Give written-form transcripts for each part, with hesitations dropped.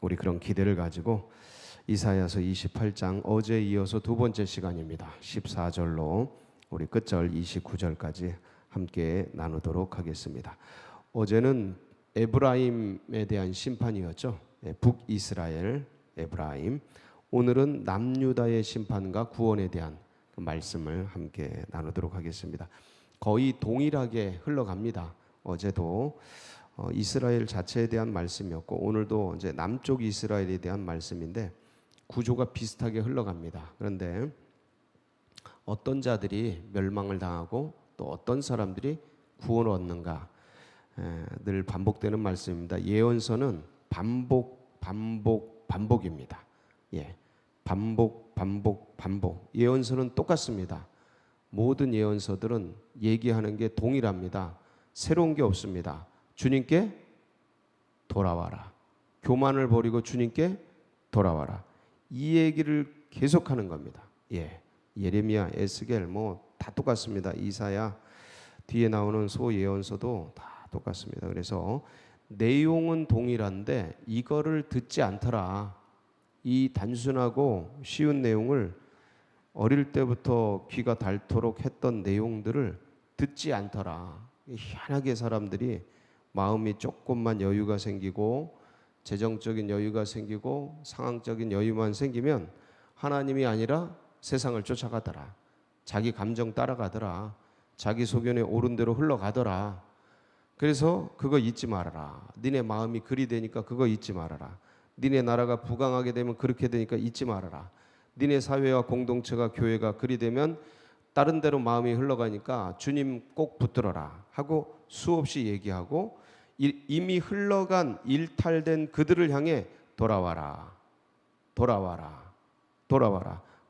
우리 그런 기대를 가지고 이사야서 28장 어제에 이어서 두 번째 시간입니다. 14절로 우리 끝절 29절까지 함께 나누도록 하겠습니다. 어제는 에브라임에 대한 심판이었죠. 북이스라엘 에브라임. 오늘은 남유다의 심판과 구원에 대한 말씀을 함께 나누도록 하겠습니다. 거의 동일하게 흘러갑니다. 어제도 이스라엘 자체에 대한 말씀이었고 오늘도 이제 남쪽 이스라엘에 대한 말씀인데 구조가 비슷하게 흘러갑니다. 그런데 어떤 자들이 멸망을 당하고 또 어떤 사람들이 구원을 얻는가 늘 반복되는 말씀입니다. 예언서는 반복입니다. 반복. 예언서는 똑같습니다. 모든 예언서들은 얘기하는 게 동일합니다. 새로운 게 없습니다. 주님께 돌아와라. 교만을 버리고 주님께 돌아와라. 이 얘기를 계속하는 겁니다. 예레미야, 에스겔 다 똑같습니다. 이사야 뒤에 나오는 소예언서도 다 똑같습니다. 그래서 내용은 동일한데 이거를 듣지 않더라. 이 단순하고 쉬운 내용을 어릴 때부터 귀가 닳도록 했던 내용들을 듣지 않더라. 희한하게 사람들이 마음이 조금만 여유가 생기고 재정적인 여유가 생기고 상황적인 여유만 생기면 하나님이 아니라 세상을 쫓아가더라. 자기 감정 따라가더라. 자기 소견에 옳은 대로 흘러가더라. 그래서 그거 잊지 말아라. 니네 마음이 그리 되니까 그거 잊지 말아라. 니네 나라가 부강하게 되면 그렇게 되니까 잊지 말아라. 니네 사회와 공동체가 교회가 그리 되면 다른 데로 마음이 흘러가니까 주님 꼭 붙들어라 하고 수없이 얘기하고 이미 흘러간 일탈된 그들을 향해 돌아와라.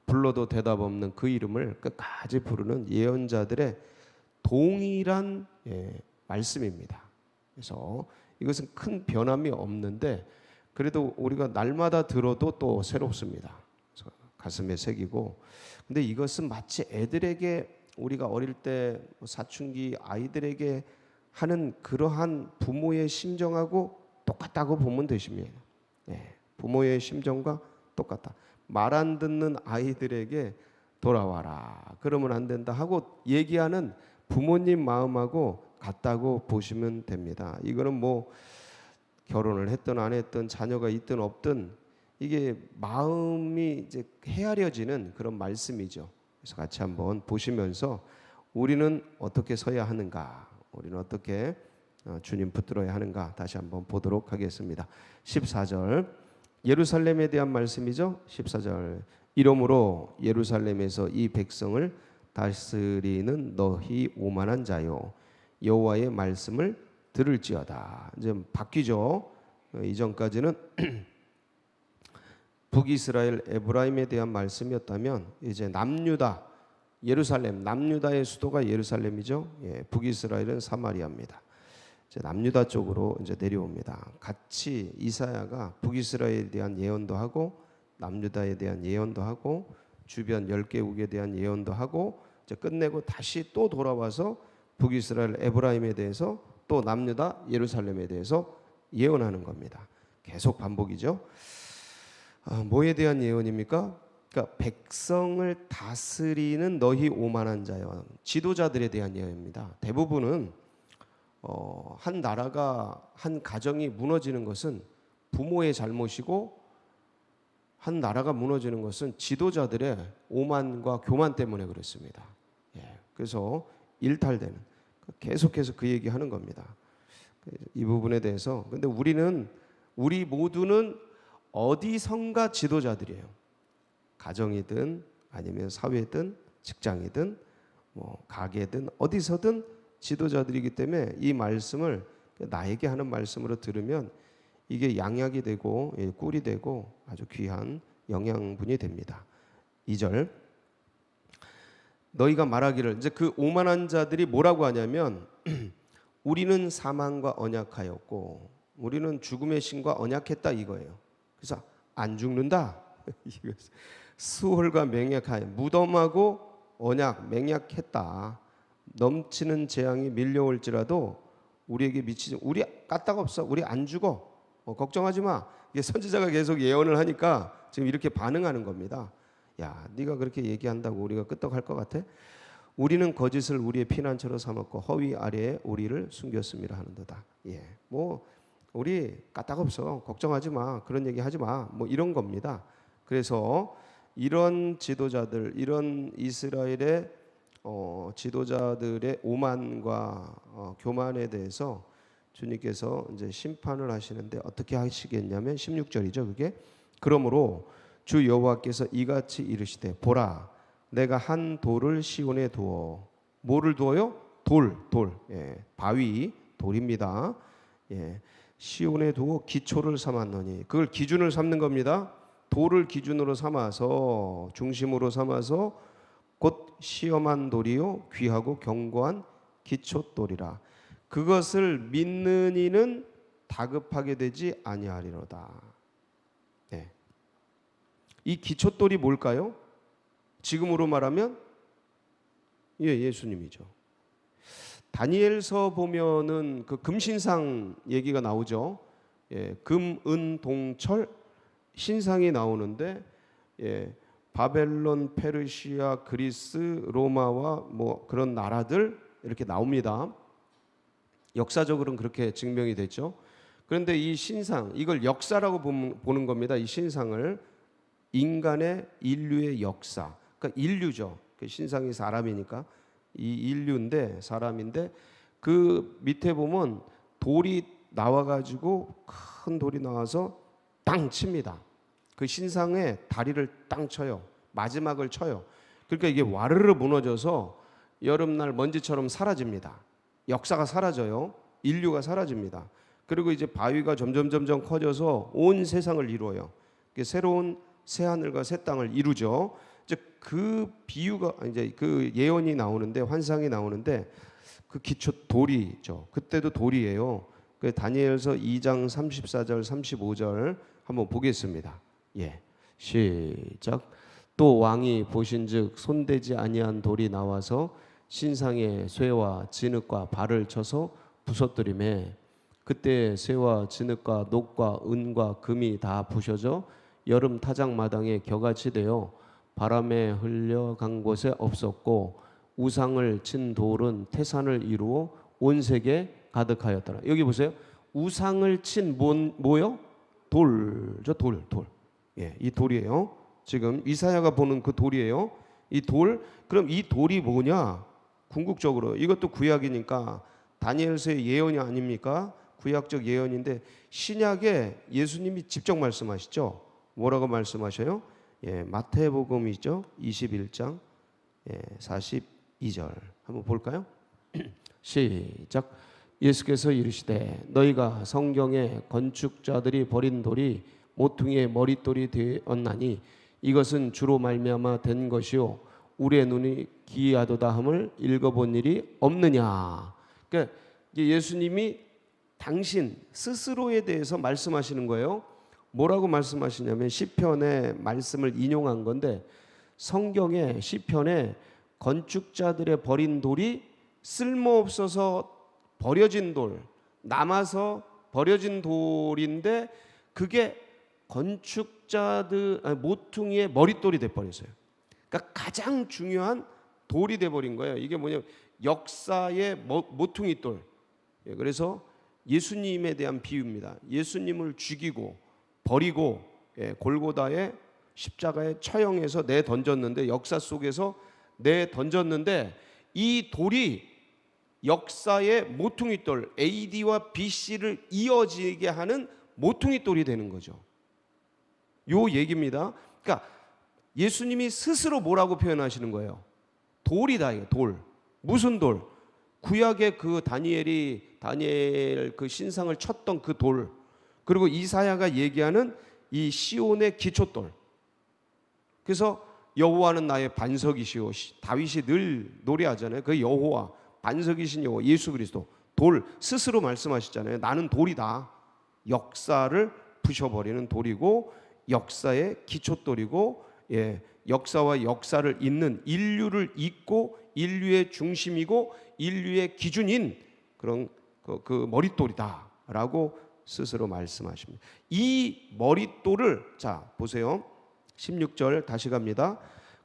불러도 대답 없는 그 이름을 끝까지 부르는 예언자들의 동일한 말씀입니다. 그래서 이것은 큰 변함이 없는데 그래도 우리가 날마다 들어도 또 새롭습니다. 그래서 가슴에 새기고 근데 이것은 마치 애들에게 우리가 어릴 때 사춘기 아이들에게 하는 그러한 부모의 심정하고 똑같다고 보면 되십니다. 부모의 심정과 똑같다. 말 안 듣는 아이들에게 돌아와라. 그러면 안 된다 하고 얘기하는 부모님 마음하고 같다고 보시면 됩니다. 이거는 결혼을 했든 안 했든 자녀가 있든 없든 이게 마음이 이제 헤아려지는 그런 말씀이죠. 그래서 같이 한번 보시면서 우리는 어떻게 서야 하는가, 우리는 어떻게 주님 붙들어야 하는가 다시 한번 보도록 하겠습니다. 14절 예루살렘에 대한 말씀이죠. 14절 이러므로 예루살렘에서 이 백성을 다스리는 너희 오만한 자요 여호와의 말씀을 들을지어다. 이제 바뀌죠. 이전까지는 북이스라엘 에브라임에 대한 말씀이었다면 이제 남유다 예루살렘 남유다의 수도가 예루살렘이죠. 북이스라엘은 사마리아입니다. 이제 남유다 쪽으로 이제 내려옵니다. 같이 이사야가 북이스라엘에 대한 예언도 하고 남유다에 대한 예언도 하고 주변 10개국에 대한 예언도 하고 이제 끝내고 다시 또 돌아와서 북이스라엘 에브라임에 대해서 또 남유다 예루살렘에 대해서 예언하는 겁니다. 계속 반복이죠. 뭐에 대한 예언입니까? 그러니까 백성을 다스리는 너희 오만한 자여 지도자들에 대한 예언입니다. 대부분은 한 나라가 한 가정이 무너지는 것은 부모의 잘못이고 한 나라가 무너지는 것은 지도자들의 오만과 교만 때문에 그렇습니다. 그래서 일탈되는 계속해서 그 얘기하는 겁니다. 이 부분에 대해서 근데 우리 모두는 어디선가 지도자들이에요. 가정이든 아니면 사회든 직장이든 가게든 어디서든 지도자들이기 때문에 이 말씀을 나에게 하는 말씀으로 들으면 이게 양약이 되고 꿀이 되고 아주 귀한 영양분이 됩니다. 2절 너희가 말하기를 이제 그 오만한 자들이 뭐라고 하냐면 우리는 사망과 언약하였고 우리는 죽음의 신과 언약했다 이거예요. 그래서 안 죽는다. 수월과 맹약하여 무덤하고 언약 맹약했다. 넘치는 재앙이 밀려올지라도 우리에게 미치지 우리 까딱 없어. 우리 안 죽어. 걱정하지 마. 이게 선지자가 계속 예언을 하니까 지금 이렇게 반응하는 겁니다. 야, 네가 그렇게 얘기한다고 우리가 끄떡할 것 같아? 우리는 거짓을 우리의 피난처로 삼았고 허위 아래에 우리를 숨겼음이라 하는도다. 예, 뭐 우리 까딱없어, 걱정하지 마, 그런 얘기 하지 마, 뭐 이런 겁니다. 그래서 이런 지도자들, 이런 이스라엘의 지도자들의 오만과 교만에 대해서 주님께서 이제 심판을 하시는데 어떻게 하시겠냐면 16절이죠. 그게 그러므로 주 여호와께서 이같이 이르시되 보라 내가 한 돌을 시온에 두어. 뭐를 두어요? 돌. 예, 바위 돌입니다. 예, 시온에 두어 기초를 삼았노니. 그걸 기준을 삼는 겁니다. 돌을 기준으로 삼아서, 중심으로 삼아서 곧 시험한 돌이요 귀하고 견고한 기초돌이라. 그것을 믿는 이는 다급하게 되지 아니하리로다. 네. 이 기초돌이 뭘까요? 지금으로 말하면 예수님이죠. 다니엘서 보면은 그 금신상 얘기가 나오죠. 예, 금, 은, 동, 철 신상이 나오는데, 예, 바벨론, 페르시아, 그리스, 로마와 뭐 그런 나라들 이렇게 나옵니다. 역사적으로는 그렇게 증명이 됐죠. 그런데 이 신상, 이걸 역사라고 보는 겁니다. 이 신상을 인간의 인류의 역사, 그러니까 인류죠. 그 신상이 사람이니까 이 인류인데 사람인데 그 밑에 보면 돌이 나와가지고 큰 돌이 나와서 땅 칩니다. 그 신상에 다리를 땅 쳐요. 마지막을 쳐요. 그러니까 이게 와르르 무너져서 여름날 먼지처럼 사라집니다. 역사가 사라져요. 인류가 사라집니다. 그리고 이제 바위가 점점 커져서 온 세상을 이루어요. 새로운 새 하늘과 새 땅을 이루죠. 이제 그 비유가 이제 그 예언이 나오는데, 환상이 나오는데 그 기초 돌이죠. 그때도 돌이에요. 그 다니엘서 2장 34절 35절 한번 보겠습니다. 예, 시작. 또 왕이 보신즉 손대지 아니한 돌이 나와서 신상의 쇠와 진흙과 발을 쳐서 부서뜨리매 그때 쇠와 진흙과 녹과 은과 금이 다 부셔져 여름 타작마당에 겨같이 되어 바람에 흘려간 곳에 없었고 우상을 친 돌은 태산을 이루어 온 세계 가득하였더라. 여기 보세요. 우상을 친 뭐요? 돌죠. 돌. 예, 이 돌이에요. 지금 이사야가 보는 그 돌이에요. 이 돌. 그럼 이 돌이 뭐냐? 궁극적으로 이것도 구약이니까 다니엘서의 예언이 아닙니까? 구약적 예언인데 신약에 예수님이 직접 말씀하시죠. 뭐라고 말씀하셔요? 예, 마태복음이죠. 21장 42절 한번 볼까요? 시작. 예수께서 이르시되 너희가 성경에 건축자들이 버린 돌이 모퉁이의 머릿돌이 되었나니 이것은 주로 말미암아 된 것이요 우리의 눈이 기이하도다 함을 읽어본 일이 없느냐. 그러니까 예수님이 당신 스스로에 대해서 말씀하시는 거예요. 뭐라고 말씀하시냐면 시편의 말씀을 인용한 건데 성경의 시편에 건축자들의 버린 돌이 쓸모없어서 버려진 돌, 남아서 버려진 돌인데 그게 건축자들 모퉁이의 머릿돌이 돼버렸어요. 그러니까 가장 중요한 돌이 돼버린 거예요. 이게 뭐냐면 역사의 모퉁이 돌. 그래서 예수님에 대한 비유입니다. 예수님을 죽이고 버리고 골고다의 십자가에 처형해서 내던졌는데 역사 속에서 내던졌는데 이 돌이 역사의 모퉁이 돌 AD와 BC를 이어지게 하는 모퉁이 돌이 되는 거죠. 요 얘기입니다. 그러니까 예수님이 스스로 뭐라고 표현하시는 거예요? 돌이다. 이게 돌. 무슨 돌? 구약의 그 다니엘 그 신상을 쳤던 그 돌. 그리고 이사야가 얘기하는 이 시온의 기초돌. 그래서 여호와는 나의 반석이시오. 다윗이 늘 노래하잖아요. 그 여호와, 반석이신 여호와, 예수 그리스도. 돌 스스로 말씀하시잖아요. 나는 돌이다. 역사를 부셔버리는 돌이고 역사의 기초돌이고, 역사와 역사를 잇는 인류를 잇고 인류의 중심이고 인류의 기준인 그런 그 머릿돌이다라고 스스로 말씀하십니다. 이 머릿돌을 자 보세요. 16절 다시 갑니다.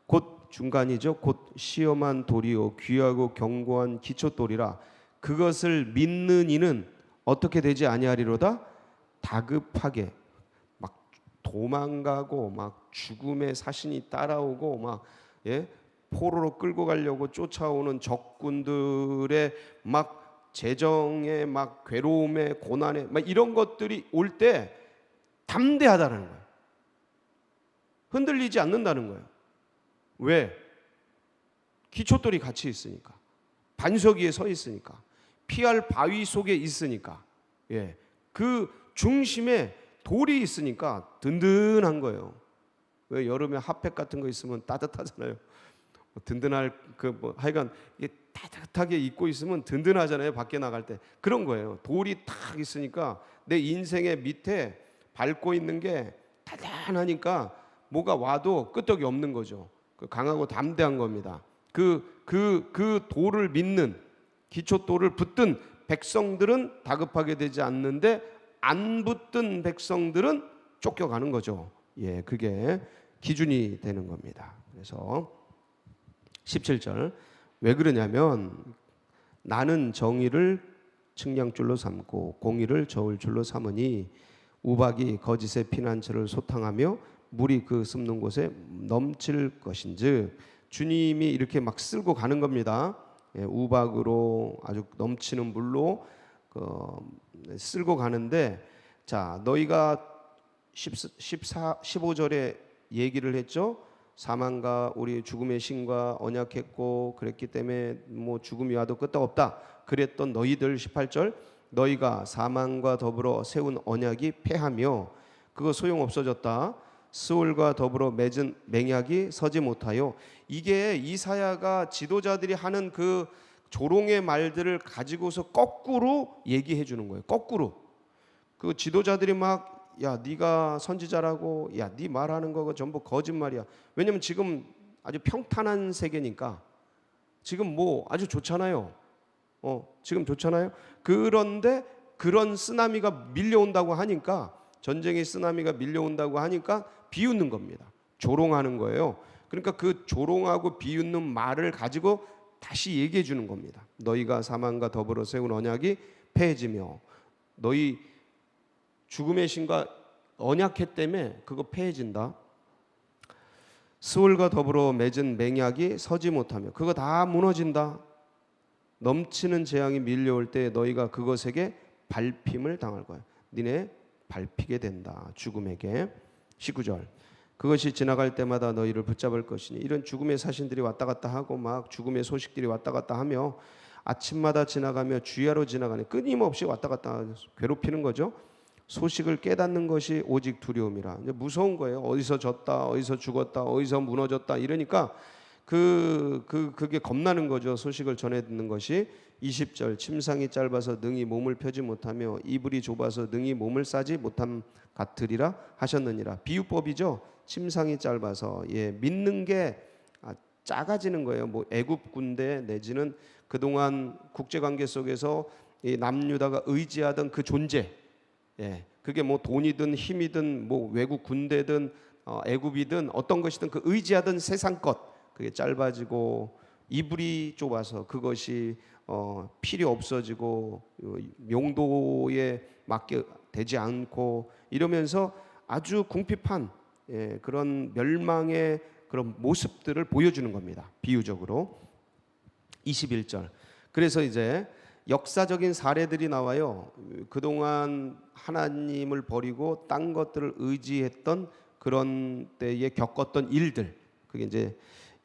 곧 중간이죠. 곧 시험한 돌이요 귀하고 견고한 기초돌이라 그것을 믿는 이는 어떻게 되지 아니하리로다. 다급하게 막 도망가고 막 죽음의 사신이 따라오고 막 포로로 끌고 가려고 쫓아오는 적군들의 막 재정에 막 괴로움에 고난에 막 이런 것들이 올 때 담대하다는 거예요. 흔들리지 않는다는 거예요. 왜? 기초돌이 같이 있으니까. 반석 위에 서 있으니까. 피할 바위 속에 있으니까. 그 중심에 돌이 있으니까 든든한 거예요. 왜 여름에 핫팩 같은 거 있으면 따뜻하잖아요. 든든할 하여간 이게 따뜻하게 입고 있으면 든든하잖아요. 밖에 나갈 때. 그런 거예요. 돌이 탁 있으니까 내 인생의 밑에 밟고 있는 게 단단하니까 뭐가 와도 끄떡이 없는 거죠. 강하고 담대한 겁니다. 그 돌을 믿는 기초돌을 붙든 백성들은 다급하게 되지 않는데 안 붙든 백성들은 쫓겨가는 거죠. 그게 기준이 되는 겁니다. 그래서 17절 왜 그러냐면 나는 정의를 측량줄로 삼고 공의를 저울줄로 삼으니 우박이 거짓의 피난처를 소탕하며 물이 그 습는 곳에 넘칠 것인즉 주님이 이렇게 막 쓸고 가는 겁니다. 우박으로 아주 넘치는 물로 쓸고 가는데 자 너희가 15절에 얘기를 했죠. 사망과 우리 죽음의 신과 언약했고 그랬기 때문에 뭐 죽음이 와도 끄떡없다 그랬던 너희들 18절 너희가 사망과 더불어 세운 언약이 패하며 그거 소용없어졌다. 스올과 더불어 맺은 맹약이 서지 못하여. 이게 이사야가 지도자들이 하는 그 조롱의 말들을 가지고서 거꾸로 얘기해 주는 거예요. 거꾸로. 그 지도자들이 막 야 네가 선지자라고 야 네 말하는 거 전부 거짓말이야. 왜냐면 지금 아주 평탄한 세계니까 지금 뭐 아주 좋잖아요. 지금 좋잖아요. 그런데 그런 쓰나미가 밀려온다고 하니까 전쟁의 쓰나미가 밀려온다고 하니까 비웃는 겁니다. 조롱하는 거예요. 그러니까 그 조롱하고 비웃는 말을 가지고 다시 얘기해 주는 겁니다. 너희가 사망과 더불어 세운 언약이 패해지며 너희 죽음의 신과 언약했다며 그거 패해진다. 스올과 더불어 맺은 맹약이 서지 못하며 그거 다 무너진다. 넘치는 재앙이 밀려올 때 너희가 그것에게 밟힘을 당할 거야. 니네 밟히게 된다. 죽음에게. 19절 그것이 지나갈 때마다 너희를 붙잡을 것이니 이런 죽음의 사신들이 왔다 갔다 하고 막 죽음의 소식들이 왔다 갔다 하며 아침마다 지나가며 주야로 지나가네. 끊임없이 왔다 갔다 괴롭히는 거죠. 소식을 깨닫는 것이 오직 두려움이라. 이제 무서운 거예요. 어디서 졌다, 어디서 죽었다, 어디서 무너졌다 이러니까 그게 겁나는 거죠. 소식을 전해 듣는 것이. 20절 침상이 짧아서 능히 몸을 펴지 못하며 이불이 좁아서 능히 몸을 싸지 못함 같으리라 하셨느니라. 비유법이죠. 침상이 짧아서 믿는 게 작아지는 거예요. 뭐 애굽 군대 내지는 그동안 국제관계 속에서 이 남유다가 의지하던 그 존재, 그게 뭐 돈이든 힘이든 뭐 외국 군대든 애굽이든 어떤 것이든 그 의지하던 세상 것 그게 짧아지고 이불이 좁아서 그것이 필요 없어지고 용도에 맞게 되지 않고 이러면서 아주 궁핍한 그런 멸망의 그런 모습들을 보여주는 겁니다. 비유적으로. 21절 그래서 이제 역사적인 사례들이 나와요. 그동안 하나님을 버리고 딴 것들을 의지했던 그런 때에 겪었던 일들. 그게 이제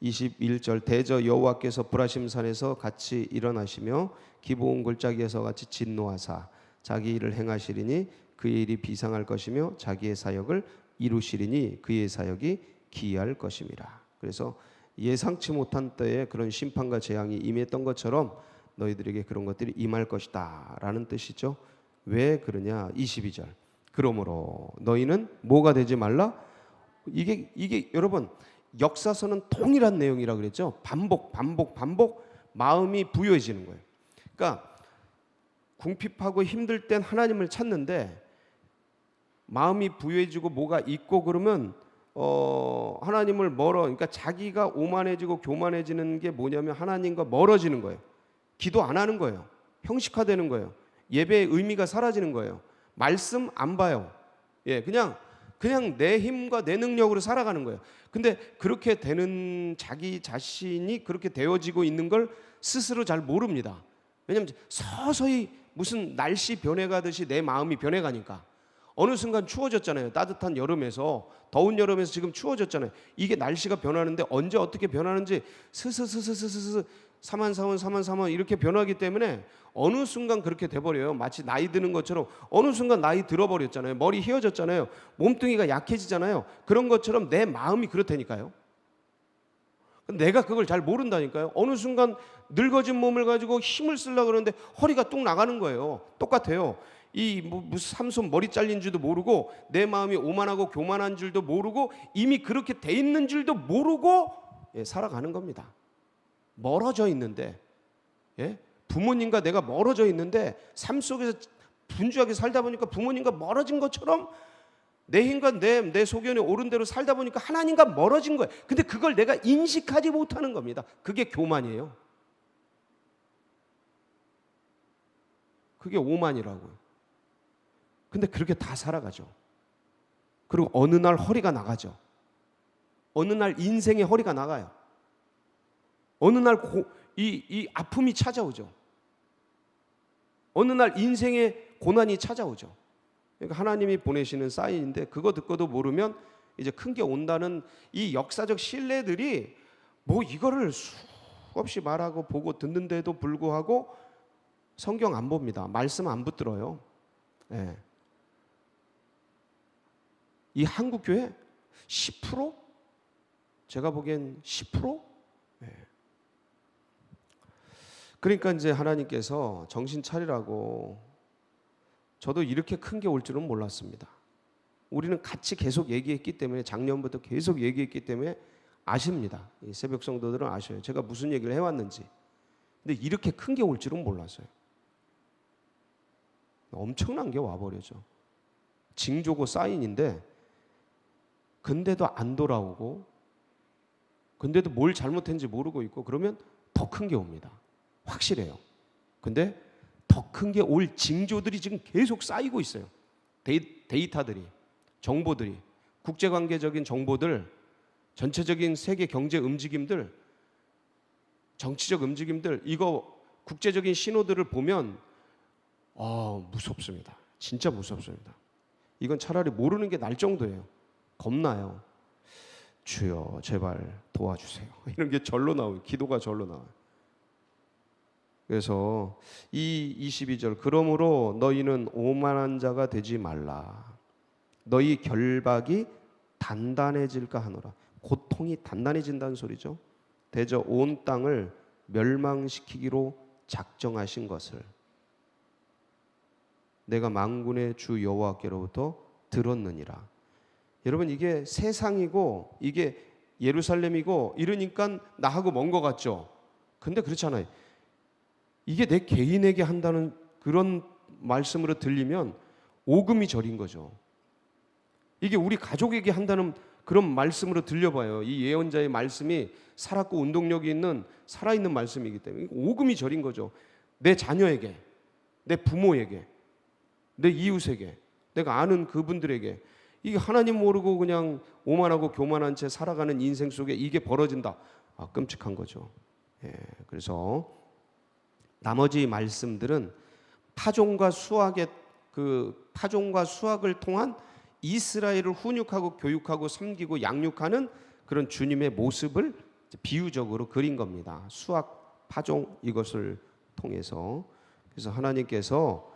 21절 대저 여호와께서 브라심산에서 같이 일어나시며 기브온 골짜기에서 같이 진노하사 자기 일을 행하시리니 그의 일이 비상할 것이며 자기의 사역을 이루시리니 그의 사역이 기이할 것임이라. 그래서 예상치 못한 때에 그런 심판과 재앙이 임했던 것처럼 너희들에게 그런 것들이 임할 것이다 라는 뜻이죠. 왜 그러냐. 22절 그러므로 너희는 뭐가 되지 말라. 이게 여러분 역사서는 동일한 내용이라고 그랬죠. 반복 마음이 부여해지는 거예요. 그러니까 궁핍하고 힘들 땐 하나님을 찾는데 마음이 부유해지고 뭐가 있고 그러면 하나님을 그러니까 자기가 오만해지고 교만해지는 게 뭐냐면 하나님과 멀어지는 거예요. 기도 안 하는 거예요. 형식화되는 거예요. 예배의 의미가 사라지는 거예요. 말씀 안 봐요. 그냥 내 힘과 내 능력으로 살아가는 거예요. 근데 그렇게 되는 자기 자신이 그렇게 되어지고 있는 걸 스스로 잘 모릅니다. 왜냐하면 서서히 무슨 날씨 변해가듯이 내 마음이 변해가니까. 어느 순간 추워졌잖아요. 따뜻한 여름에서 더운 여름에서 지금 추워졌잖아요. 이게 날씨가 변하는데 언제 어떻게 변하는지 스스스스스스 사만 이렇게 변하기 때문에 어느 순간 그렇게 돼버려요. 마치 나이 드는 것처럼 어느 순간 나이 들어버렸잖아요. 머리 휘어졌잖아요. 몸뚱이가 약해지잖아요. 그런 것처럼 내 마음이 그렇다니까요. 내가 그걸 잘 모른다니까요. 어느 순간 늙어진 몸을 가지고 힘을 쓰려고 그러는데 허리가 뚝 나가는 거예요. 똑같아요. 무슨 삼손 머리 잘린 줄도 모르고 내 마음이 오만하고 교만한 줄도 모르고 이미 그렇게 돼 있는 줄도 모르고 살아가는 겁니다. 멀어져 있는데, 부모님과 내가 멀어져 있는데 삶 속에서 분주하게 살다 보니까 부모님과 멀어진 것처럼 내 힘과 내 소견에 옳은 대로 살다 보니까 하나님과 멀어진 거예요. 근데 그걸 내가 인식하지 못하는 겁니다. 그게 교만이에요. 그게 오만이라고요. 근데 그렇게 다 살아가죠. 그리고 어느 날 허리가 나가죠. 어느 날 인생의 허리가 나가요. 어느 날 이 아픔이 찾아오죠. 어느 날 인생의 고난이 찾아오죠. 그러니까 하나님이 보내시는 사인인데 그거 듣고도 모르면 이제 큰 게 온다는 이 역사적 신뢰들이 이거를 수없이 말하고 보고 듣는데도 불구하고 성경 안 봅니다. 말씀 안 붙들어요. 이 한국교회 10%? 제가 보기엔 10%? 그러니까 이제 하나님께서 정신 차리라고, 저도 이렇게 큰 게 올 줄은 몰랐습니다. 우리는 같이 계속 얘기했기 때문에, 작년부터 계속 얘기했기 때문에 아십니다. 이 새벽 성도들은 아셔요. 제가 무슨 얘기를 해왔는지. 근데 이렇게 큰 게 올 줄은 몰랐어요. 엄청난 게 와버려죠. 징조고 사인인데 근데도 안 돌아오고, 근데도 뭘 잘못했는지 모르고 있고, 그러면 더 큰 게 옵니다. 확실해요. 근데 더 큰 게 올 징조들이 지금 계속 쌓이고 있어요. 데이터들이, 정보들이, 국제관계적인 정보들, 전체적인 세계 경제 움직임들, 정치적 움직임들, 이거 국제적인 신호들을 보면 무섭습니다. 진짜 무섭습니다. 이건 차라리 모르는 게 날 정도예요. 겁나요. 주여 제발 도와주세요. 이런 게 절로 나와요. 기도가 절로 나와요. 그래서 이 22절, 그러므로 너희는 오만한 자가 되지 말라. 너희 결박이 단단해질까 하노라. 고통이 단단해진다는 소리죠. 대저 온 땅을 멸망시키기로 작정하신 것을 내가 만군의 주 여호와께로부터 들었느니라. 여러분, 이게 세상이고 이게 예루살렘이고 이러니까 나하고 먼 것 같죠. 근데 그렇잖아요. 이게 내 개인에게 한다는 그런 말씀으로 들리면 오금이 저린 거죠. 이게 우리 가족에게 한다는 그런 말씀으로 들려봐요. 이 예언자의 말씀이 살았고 운동력이 있는 살아있는 말씀이기 때문에 오금이 저린 거죠. 내 자녀에게, 내 부모에게, 내 이웃에게, 내가 아는 그분들에게 이게 하나님 모르고 그냥 오만하고 교만한 채 살아가는 인생 속에 이게 벌어진다. 끔찍한 거죠. 그래서 나머지 말씀들은 파종과 수학을 통한 이스라엘을 훈육하고 교육하고 섬기고 양육하는 그런 주님의 모습을 비유적으로 그린 겁니다. 수학, 파종 이것을 통해서. 그래서 하나님께서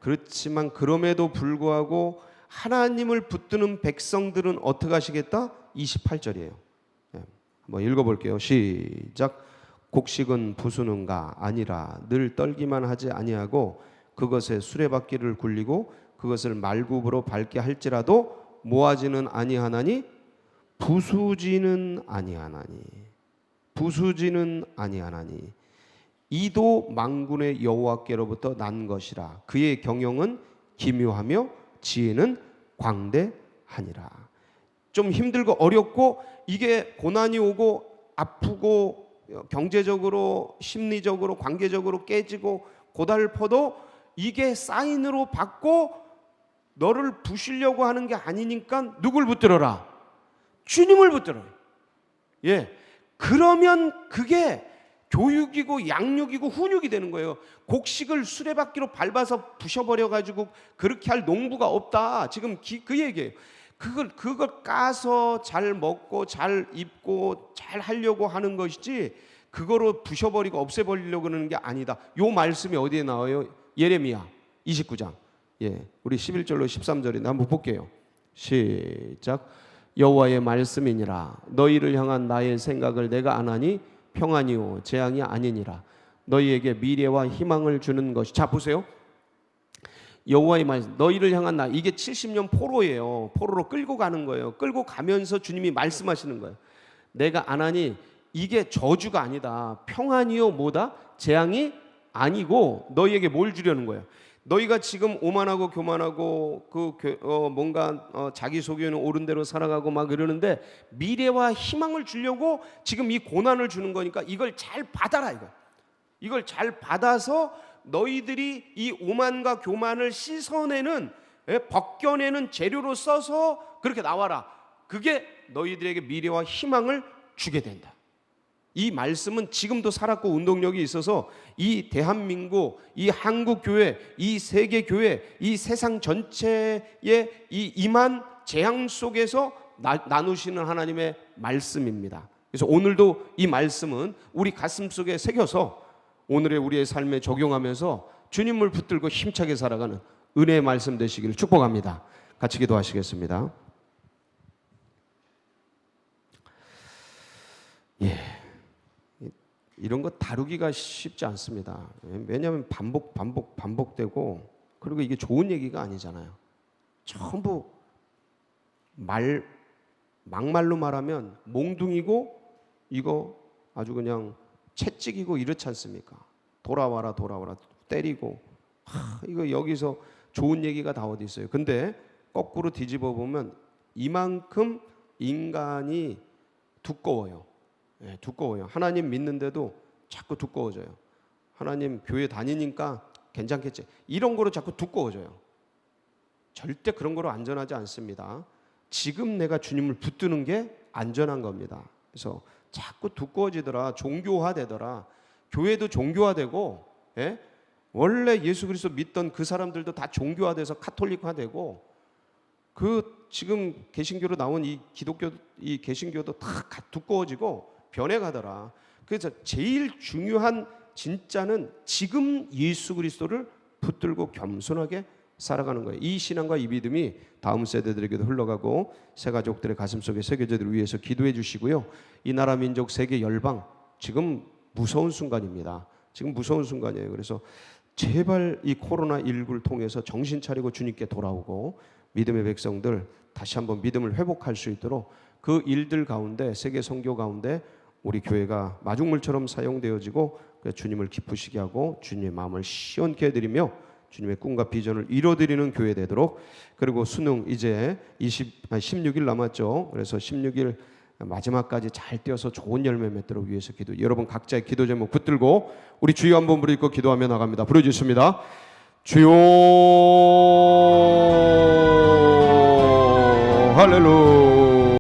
그렇지만 그럼에도 불구하고 하나님을 붙드는 백성들은 어떻게 하시겠다? 28절이에요. 한번 읽어볼게요. 시작. 곡식은 부수는가? 아니라 늘 떨기만 하지 아니하고 그것에 수레바퀴를 굴리고 그것을 말굽으로 밟게 할지라도 모아지는 아니하나니 부수지는 아니하나니 이도 만군의 여호와께로부터 난 것이라. 그의 경영은 기묘하며 지혜는 광대하니라. 좀 힘들고 어렵고 이게 고난이 오고 아프고 경제적으로 심리적으로 관계적으로 깨지고 고달퍼도 이게 사인으로 받고 너를 부시려고 하는 게 아니니까 누굴 붙들어라? 주님을 붙들어요. 예, 그러면 그게 교육이고 양육이고 훈육이 되는 거예요. 곡식을 수레바퀴로 밟아서 부셔버려가지고 그렇게 할 농부가 없다. 지금 그 얘기예요. 그걸 까서 잘 먹고 잘 입고 잘 하려고 하는 것이지 그거로 부셔버리고 없애버리려고 하는 게 아니다. 요 말씀이 어디에 나와요? 예레미야 29장. 예, 우리 11절로 13절인데 한번 볼게요. 시작. 여호와의 말씀이니라. 너희를 향한 나의 생각을 내가 아나니 평안이요 재앙이 아니니라. 너희에게 미래와 희망을 주는 것이. 자 보세요. 여호와의 말씀, 너희를 향한 나. 이게 70년 포로예요. 포로로 끌고 가는 거예요. 끌고 가면서 주님이 말씀하시는 거예요. 내가 아나니 이게 저주가 아니다. 평안이요 뭐다? 재앙이 아니고 너희에게 뭘 주려는 거예요? 너희가 지금 오만하고 교만하고 뭔가 자기 속에는 옳은 대로 살아가고 막 이러는데 미래와 희망을 주려고 지금 이 고난을 주는 거니까 이걸 잘 받아라. 이걸 잘 받아서 너희들이 이 오만과 교만을 씻어내는 벗겨내는 재료로 써서 그렇게 나와라. 그게 너희들에게 미래와 희망을 주게 된다. 이 말씀은 지금도 살았고 운동력이 있어서 이 대한민국, 이 한국교회, 이 세계교회, 이 세상 전체에 이 임한 재앙 속에서 나누시는 하나님의 말씀입니다. 그래서 오늘도 이 말씀은 우리 가슴 속에 새겨서 오늘의 우리의 삶에 적용하면서 주님을 붙들고 힘차게 살아가는 은혜의 말씀 되시기를 축복합니다. 같이 기도하시겠습니다. 예. 이런 거 다루기가 쉽지 않습니다. 왜냐하면 반복되고 그리고 이게 좋은 얘기가 아니잖아요. 전부 막말로 말하면 몽둥이고 이거 아주 그냥 채찍이고 이렇지 않습니까? 돌아와라 때리고 이거 여기서 좋은 얘기가 다 어디 있어요. 근데 거꾸로 뒤집어 보면 이만큼 인간이 두꺼워요. 네, 두꺼워요. 하나님 믿는데도 자꾸 두꺼워져요. 하나님 교회 다니니까 괜찮겠지. 이런 거로 자꾸 두꺼워져요. 절대 그런 거로 안전하지 않습니다. 지금 내가 주님을 붙드는 게 안전한 겁니다. 그래서 자꾸 두꺼워지더라. 종교화되더라. 교회도 종교화되고 원래 예수 그리스도 믿던 그 사람들도 다 종교화돼서 카톨릭화되고 지금 개신교로 나온 이 기독교 이 개신교도 다 두꺼워지고 변해가더라. 그래서 제일 중요한 진짜는 지금 예수 그리스도를 붙들고 겸손하게 살아가는 거예요. 이 신앙과 이 믿음이 다음 세대들에게도 흘러가고 새 가족들의 가슴속에 새겨지도록 위해서 기도해 주시고요. 이 나라 민족 세계 열방 지금 무서운 순간입니다. 지금 무서운 순간이에요. 그래서 제발 이 코로나19를 통해서 정신 차리고 주님께 돌아오고 믿음의 백성들 다시 한번 믿음을 회복할 수 있도록 그 일들 가운데 세계 선교 가운데 우리 교회가 마중물처럼 사용되어지고 주님을 기쁘시게 하고 주님의 마음을 시원케 해드리며 주님의 꿈과 비전을 이뤄드리는 교회 되도록. 그리고 수능 이제 16일 남았죠. 그래서 16일 마지막까지 잘 뛰어서 좋은 열매 맺도록 위해서 기도. 여러분 각자의 기도 제목 붙들고 우리 주여 한번 부르고 기도하며 나갑니다. 부르짖습니다. 주여 할렐루야.